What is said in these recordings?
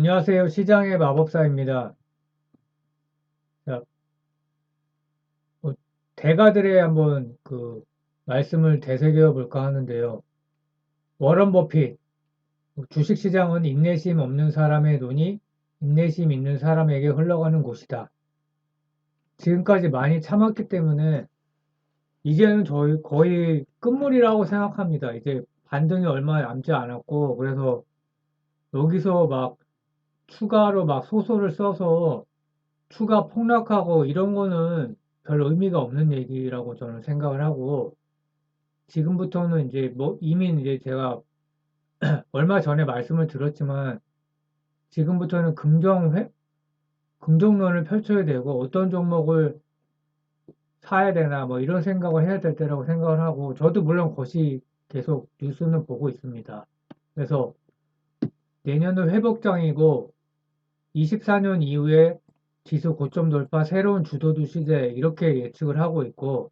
안녕하세요. 시장의 마법사입니다. 자, 뭐, 대가들의 한번 말씀을 되새겨 볼까 하는데요. 워런 버핏, 주식시장은 인내심 없는 사람의 돈이 인내심 있는 사람에게 흘러가는 곳이다. 지금까지 많이 참았기 때문에 이제는 저희 거의 끝물이라고 생각합니다. 이제 반등이 얼마 남지 않았고, 그래서 여기서 막 추가로 막 소설을 써서 추가 폭락하고 이런 거는 별 의미가 없는 얘기라고 저는 생각을 하고, 지금부터는 이제 뭐 이미 이제 제가 얼마 전에 말씀을 드렸지만, 지금부터는 긍정론을 펼쳐야 되고, 어떤 종목을 사야 되나 뭐 이런 생각을 해야 될 때라고 생각을 하고, 저도 물론 것이 계속 뉴스는 보고 있습니다. 그래서 내년은 회복장이고, 24년 이후에 지수 고점 돌파, 새로운 주도주 시대 이렇게 예측을 하고 있고,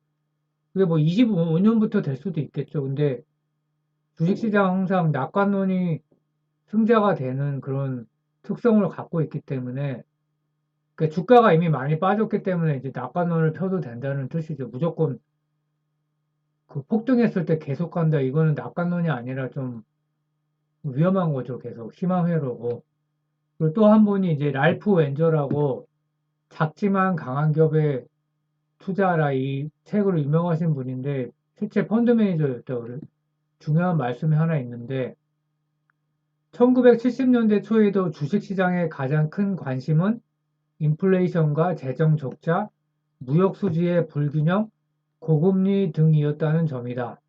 그게 뭐 25년부터 될 수도 있겠죠. 근데 주식시장 항상 낙관론이 승자가 되는 그런 특성을 갖고 있기 때문에, 그러니까 주가가 이미 많이 빠졌기 때문에 이제 낙관론을 펴도 된다는 뜻이죠. 무조건 그 폭등했을 때 계속 간다. 이거는 낙관론이 아니라 좀 위험한 거죠. 계속 희망회로고. 그리고 또 한 분이 이제 랄프 웬저라고 작지만 강한 기업에 투자하라 이 책으로 유명하신 분인데, 실제 펀드 매니저였다고 그래요. 중요한 말씀이 하나 있는데, 1970년대 초에도 주식시장의 가장 큰 관심은 인플레이션과 재정 적자, 무역 수지의 불균형, 고금리 등이었다는 점이다.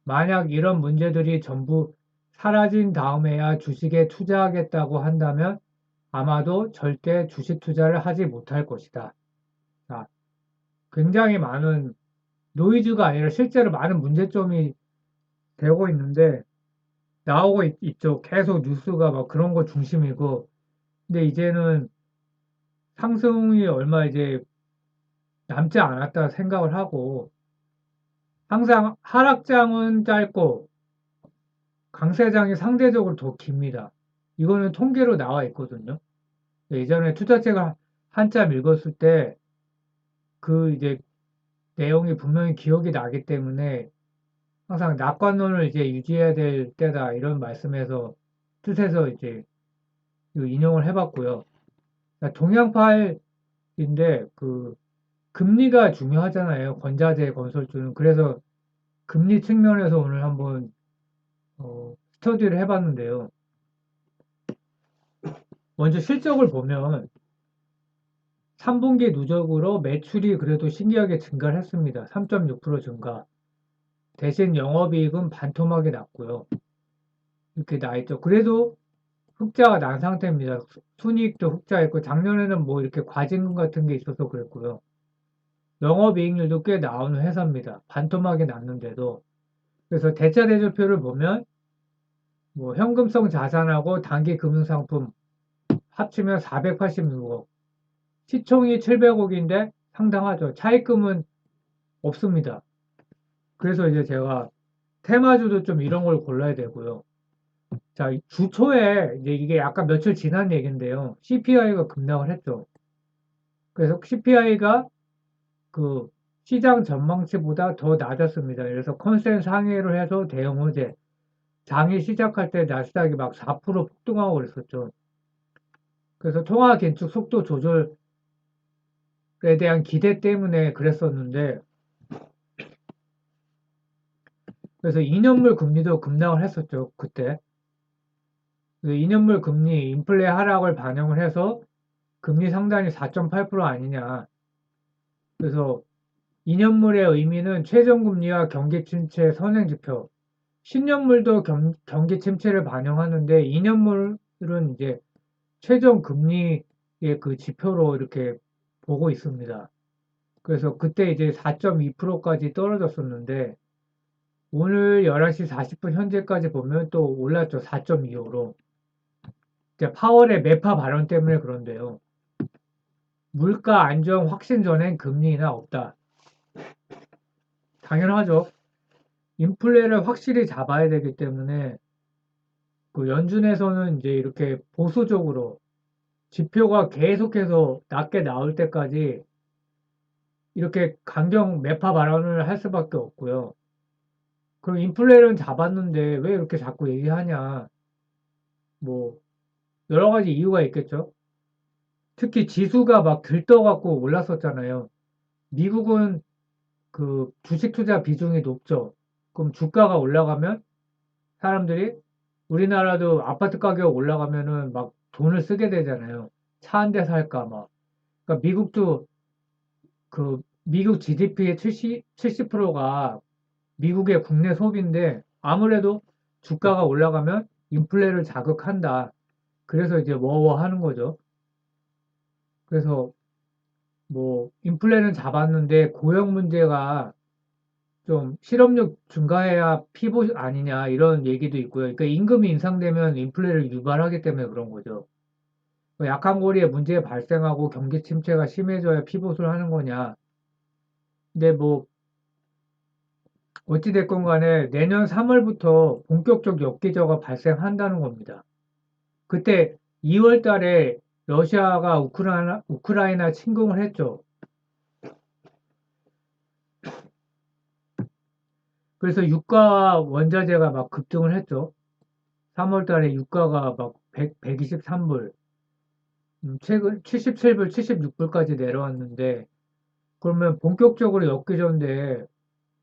만약 이런 문제들이 전부 사라진 다음에야 주식에 투자하겠다고 한다면 아마도 절대 주식 투자를 하지 못할 것이다. 자, 굉장히 많은 노이즈가 아니라 실제로 많은 문제점이 되고 있는데 나오고 있죠. 계속 뉴스가 막 그런 거 중심이고. 근데 이제는 상승이 얼마 이제 남지 않았다 생각을 하고, 항상 하락장은 짧고 강세장이 상대적으로 더 깁니다. 이거는 통계로 나와 있거든요. 예전에 투자책을 한참 읽었을 때 그 이제 내용이 분명히 기억이 나기 때문에 항상 낙관론을 이제 유지해야 될 때다 이런 말씀에서 뜻에서 이제 인용을 해봤고요. 동양파일인데 금리가 중요하잖아요. 권자재 건설주는. 그래서 금리 측면에서 오늘 한번 스터디를 해봤는데요. 먼저 실적을 보면 3분기 누적으로 매출이 그래도 신기하게 증가를 했습니다. 3.6% 증가. 대신 영업이익은 반토막이 났고요. 이렇게 나 있죠. 그래도 흑자가 난 상태입니다. 순이익도 흑자였고 작년에는 뭐 이렇게 과징금 같은 게 있어서 그랬고요. 영업이익률도 꽤 나오는 회사입니다. 반토막이 났는데도. 그래서 대차대조표를 보면 뭐 현금성 자산하고 단기 금융상품 합치면 486억, 시총이 700억인데 상당하죠. 차입금은 없습니다. 그래서 이제 제가 테마주도 좀 이런 걸 골라야 되고요. 자, 주 초에 이제 이게 약간 며칠 지난 얘기인데요. CPI가 급락을 했죠. 그래서 CPI가 그 시장 전망치보다 더 낮았습니다. 그래서 컨센 상회를 해서 대형 호재, 장이 시작할 때 나스닥이 막 4% 폭등하고 그랬었죠. 그래서 통화 긴축 속도 조절에 대한 기대 때문에 그랬었는데, 그래서 2년물 금리도 급락을 했었죠, 그때. 2년물 금리 인플레 하락을 반영을 해서 금리 상단이 4.8% 아니냐. 그래서 2년물의 의미는 최저금리와 경기 침체 선행 지표. 10년물도 경기 침체를 반영하는데 2년물은 이제 최종 금리의 그 지표로 이렇게 보고 있습니다. 그래서 그때 이제 4.2%까지 떨어졌었는데 오늘 11시 40분 현재까지 보면 또 올랐죠. 4.25로. 이제 파월의 매파 발언 때문에 그런데요. 물가 안정 확신 전엔 금리 인하 없다. 당연하죠. 인플레를 확실히 잡아야 되기 때문에 그 연준에서는 이제 이렇게 보수적으로 지표가 계속해서 낮게 나올 때까지 이렇게 강경 매파 발언을 할 수밖에 없고요. 그럼 인플레는 잡았는데 왜 이렇게 자꾸 얘기하냐? 뭐 여러 가지 이유가 있겠죠. 특히 지수가 막 들떠갖고 올랐었잖아요. 미국은 그 주식 투자 비중이 높죠. 그럼 주가가 올라가면 사람들이 우리나라도 아파트 가격 올라가면은 막 돈을 쓰게 되잖아요. 차 한 대 살까 막. 그러니까 미국도 그 미국 GDP의 70%가 미국의 국내 소비인데 아무래도 주가가 올라가면 인플레를 자극한다. 그래서 이제 워워 하는 거죠. 그래서 뭐 인플레는 잡았는데 고용 문제가 좀 실업률 증가해야 피봇 아니냐 이런 얘기도 있고요. 그러니까 임금이 인상되면 인플레를 유발하기 때문에 그런 거죠. 약한 고리에 문제 발생하고 경기 침체가 심해져야 피봇을 하는 거냐. 근데 뭐 어찌됐건 간에 내년 3월부터 본격적 역기저가 발생한다는 겁니다. 그때 2월 달에 러시아가 우크라이나 침공을 했죠. 그래서 유가와 원자재가 막 급등을 했죠. 3월 달에 유가가 막 123불, 최근 77불, 76불까지 내려왔는데, 그러면 본격적으로 엮이던데,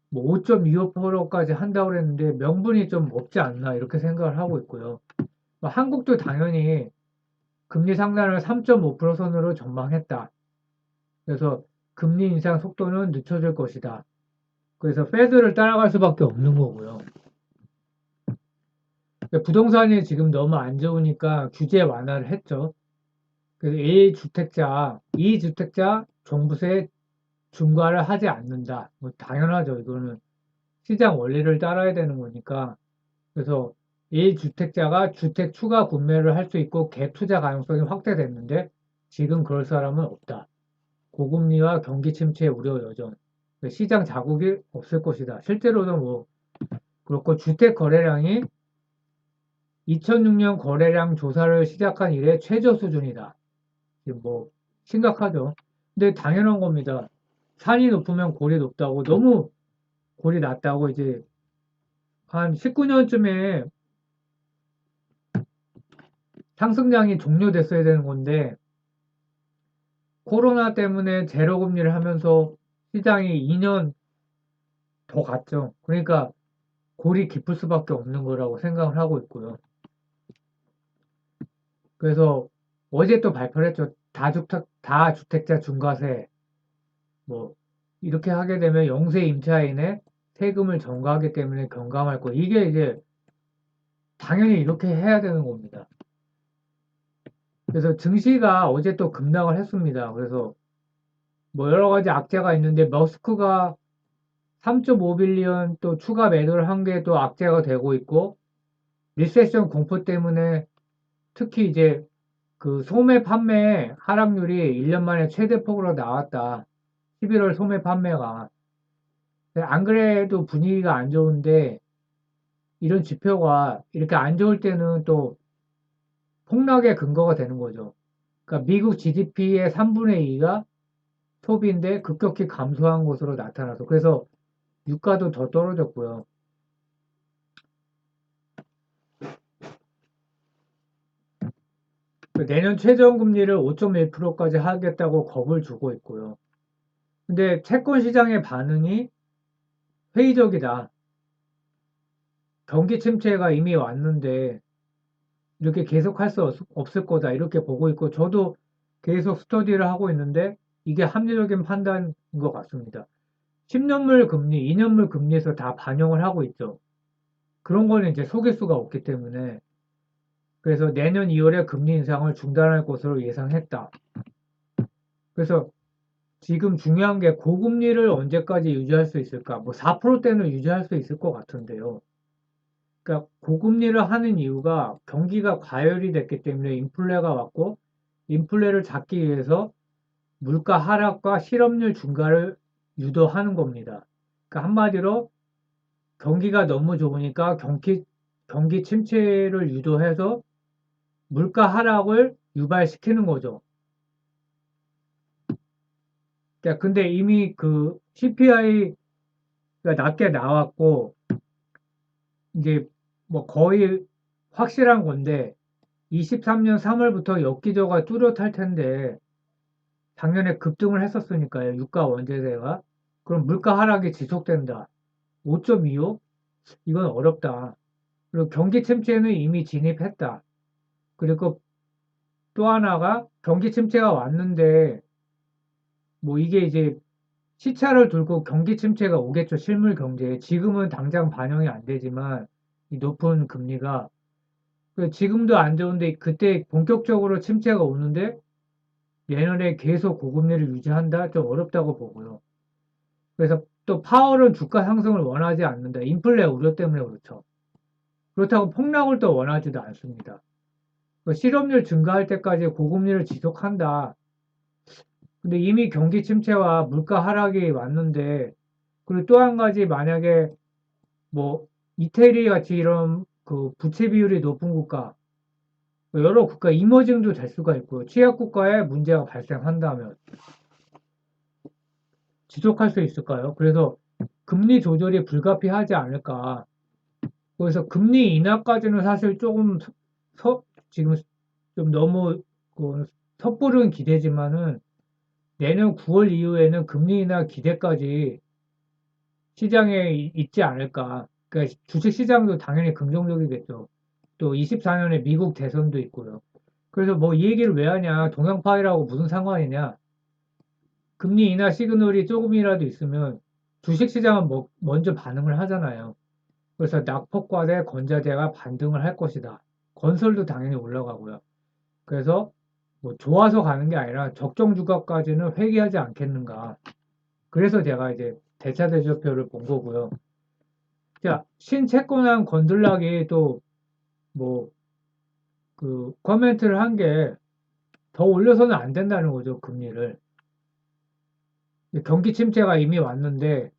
뭐 5.25%까지 한다고 그랬는데, 명분이 좀 없지 않나, 이렇게 생각을 하고 있고요. 뭐 한국도 당연히 금리 상단을 3.5% 선으로 전망했다. 그래서 금리 인상 속도는 늦춰질 것이다. 그래서 패드를 따라갈 수밖에 없는 거고요. 부동산이 지금 너무 안 좋으니까 규제 완화를 했죠. 그래서 1주택자, 2주택자 종부세 중과를 하지 않는다. 뭐 당연하죠. 이거는 시장 원리를 따라야 되는 거니까. 그래서 1주택자가 주택 추가 구매를 할 수 있고 갭 투자 가능성이 확대됐는데 지금 그럴 사람은 없다. 고금리와 경기 침체 우려 여전. 시장 자국이 없을 것이다. 실제로도 뭐 그렇고 주택 거래량이 2006년 거래량 조사를 시작한 이래 최저 수준이다. 지금 뭐 심각하죠. 근데 당연한 겁니다. 산이 높으면 골이 높다고 너무 골이 낮다고 이제 한 19년쯤에 상승장이 종료됐어야 되는 건데 코로나 때문에 제로 금리를 하면서 시장이 2년 더 갔죠. 그러니까 골이 깊을 수밖에 없는 거라고 생각을 하고 있고요. 그래서 어제 또 발표를 했죠. 다주택자 중과세 뭐 이렇게 하게 되면 영세 임차인의 세금을 전가하기 때문에 경감할 거. 이게 이제 당연히 이렇게 해야 되는 겁니다. 그래서 증시가 어제 또 급락을 했습니다. 그래서 뭐 여러 가지 악재가 있는데 머스크가 3.5빌리언 또 추가 매도를 한 게 또 악재가 되고 있고 리세션 공포 때문에 특히 이제 그 소매 판매 하락률이 1년 만에 최대폭으로 나왔다. 11월 소매 판매가. 안 그래도 분위기가 안 좋은데 이런 지표가 이렇게 안 좋을 때는 또 폭락의 근거가 되는 거죠. 그러니까 미국 GDP의 3분의 2가 소비인데 급격히 감소한 것으로 나타나서 그래서 유가도 더 떨어졌고요. 내년 최저금리를 5.1%까지 하겠다고 겁을 주고 있고요. 근데 채권 시장의 반응이 회의적이다. 경기 침체가 이미 왔는데 이렇게 계속할 수 없을 거다. 이렇게 보고 있고 저도 계속 스터디를 하고 있는데 이게 합리적인 판단인 것 같습니다. 10년물 금리, 2년물 금리에서 다 반영을 하고 있죠. 그런 거는 이제 속일 수가 없기 때문에 그래서 내년 2월에 금리 인상을 중단할 것으로 예상했다. 그래서 지금 중요한 게 고금리를 언제까지 유지할 수 있을까? 뭐 4%대는 유지할 수 있을 것 같은데요. 그러니까 고금리를 하는 이유가 경기가 과열이 됐기 때문에 인플레가 왔고 인플레를 잡기 위해서 물가 하락과 실업률 증가를 유도하는 겁니다. 그러니까 한마디로 경기가 너무 좋으니까 경기 침체를 유도해서 물가 하락을 유발시키는 거죠. 근데 이미 그 CPI가 낮게 나왔고, 이제 뭐 거의 확실한 건데, 23년 3월부터 엽기저가 뚜렷할 텐데, 작년에 급등을 했었으니까요. 유가 원재료가. 그럼 물가 하락이 지속된다. 5.25? 이건 어렵다. 그리고 경기 침체는 이미 진입했다. 그리고 또 하나가 경기 침체가 왔는데 뭐 이게 이제 시차를 두고 경기 침체가 오겠죠. 실물 경제에. 지금은 당장 반영이 안 되지만 이 높은 금리가 지금도 안 좋은데 그때 본격적으로 침체가 오는데 내년에 계속 고금리를 유지한다? 좀 어렵다고 보고요. 그래서 또 파월은 주가 상승을 원하지 않는다. 인플레 우려 때문에 그렇죠. 그렇다고 폭락을 또 원하지도 않습니다. 실업률 증가할 때까지 고금리를 지속한다. 근데 이미 경기 침체와 물가 하락이 왔는데, 그리고 또 한 가지 만약에 뭐 이태리 같이 이런 그 부채 비율이 높은 국가, 여러 국가 이머징도 될 수가 있고요. 취약 국가에 문제가 발생한다면 지속할 수 있을까요? 그래서 금리 조절이 불가피하지 않을까. 그래서 금리 인하까지는 사실 조금 지금 좀 너무 그 섣부른 기대지만은 내년 9월 이후에는 금리 인하 기대까지 시장에 있지 않을까. 그러니까 주식 시장도 당연히 긍정적이겠죠. 또 24년에 미국 대선도 있고요. 그래서 뭐 이 얘기를 왜 하냐? 동양파이라고 무슨 상관이냐? 금리 인하 시그널이 조금이라도 있으면 주식 시장은 뭐 먼저 반응을 하잖아요. 그래서 낙폭과대 건자재가 반등을 할 것이다. 건설도 당연히 올라가고요. 그래서 뭐 좋아서 가는 게 아니라 적정 주가까지는 회귀하지 않겠는가. 그래서 제가 이제 대차 대조표를 본 거고요. 자, 신채권한 건들락이 또 뭐 그 코멘트를 한 게 더 올려서는 안 된다는 거죠, 금리를. 경기 침체가 이미 왔는데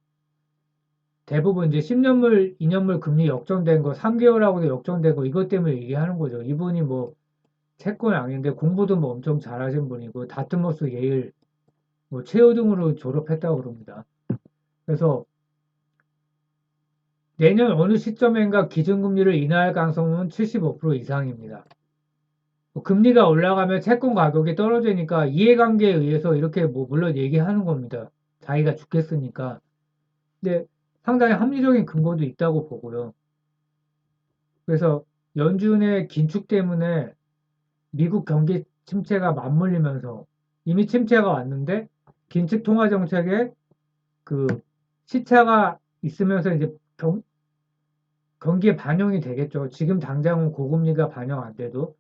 대부분 이제 10년물, 2년물 금리 역전된 거, 3개월하고도 역전된 거 이것 때문에 얘기하는 거죠. 이분이 뭐 채권 아닌데 공부도 뭐 엄청 잘하신 분이고 다트머스 예일 뭐 최우 등으로 졸업했다고 그럽니다. 그래서 내년 어느 시점인가 기준금리를 인하할 가능성은 75% 이상입니다. 뭐 금리가 올라가면 채권 가격이 떨어지니까 이해관계에 의해서 이렇게 뭐 물론 얘기하는 겁니다. 자기가 죽겠으니까. 근데 상당히 합리적인 근거도 있다고 보고요. 그래서 연준의 긴축 때문에 미국 경기 침체가 맞물리면서 이미 침체가 왔는데 긴축 통화 정책에 그 시차가 있으면서 이제 경기에 반영이 되겠죠. 지금 당장은 고금리가 반영 안 돼도.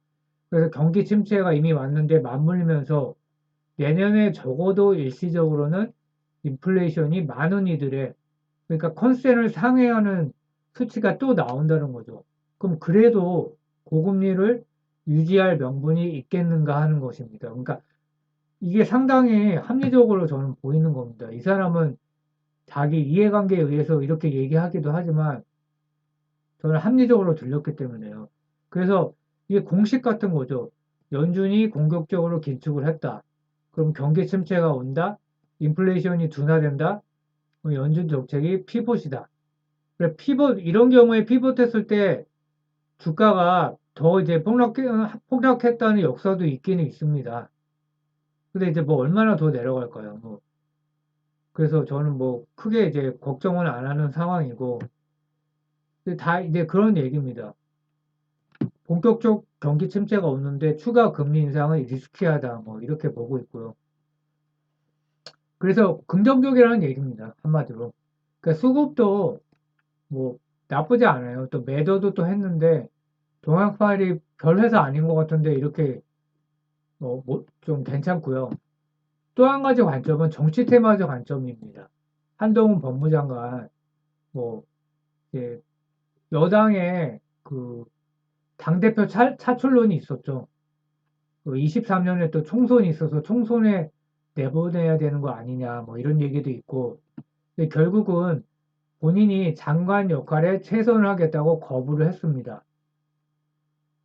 그래서 경기 침체가 이미 왔는데 맞물리면서 내년에 적어도 일시적으로는 인플레이션이 많은 이들의 그러니까 컨센을 상회하는 수치가 또 나온다는 거죠. 그럼 그래도 고금리를 유지할 명분이 있겠는가 하는 것입니다. 그러니까 이게 상당히 합리적으로 저는 보이는 겁니다. 이 사람은 자기 이해관계에 의해서 이렇게 얘기하기도 하지만 저는 합리적으로 들렸기 때문에요. 그래서 이게 공식 같은 거죠. 연준이 공격적으로 긴축을 했다. 그럼 경기 침체가 온다. 인플레이션이 둔화된다. 그럼 연준 정책이 피봇이다. 그래, 피봇, 이런 경우에 피봇했을 때 주가가 더 이제 폭락했다는 역사도 있기는 있습니다. 근데 이제 뭐 얼마나 더 내려갈까요? 뭐. 그래서 저는 뭐 크게 이제 걱정은 안 하는 상황이고, 다 이제 그런 얘기입니다. 본격적 경기 침체가 오는데 추가 금리 인상은 리스키하다. 뭐 이렇게 보고 있고요. 그래서 긍정적이라는 얘기입니다. 한마디로. 그러니까 수급도 뭐 나쁘지 않아요. 또 매도도 또 했는데 동양 파일이 별 회사 아닌 것 같은데 이렇게 좀 괜찮고요. 또 한 가지 관점은 정치 테마적 관점입니다. 한동훈 법무장관 뭐 이제 여당의 그 당대표 차출론이 있었죠. 23년에 또 총선이 있어서 총선에 내보내야 되는 거 아니냐 뭐 이런 얘기도 있고 근데 결국은 본인이 장관 역할에 최선을 하겠다고 거부를 했습니다.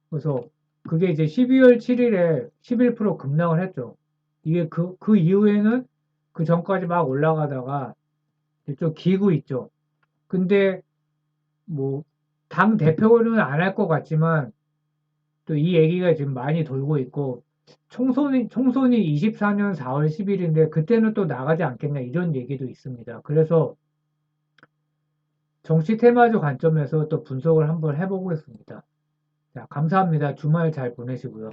그래서 그게 이제 12월 7일에 11% 급락을 했죠. 이게 그 이후에는 그 전까지 막 올라가다가 좀 기고 있죠. 근데 뭐, 당 대표는 안 할 것 같지만 또 이 얘기가 지금 많이 돌고 있고 총선이 24년 4월 10일인데 그때는 또 나가지 않겠냐 이런 얘기도 있습니다. 그래서 정치 테마주 관점에서 또 분석을 한번 해보겠습니다. 자, 감사합니다. 주말 잘 보내시고요.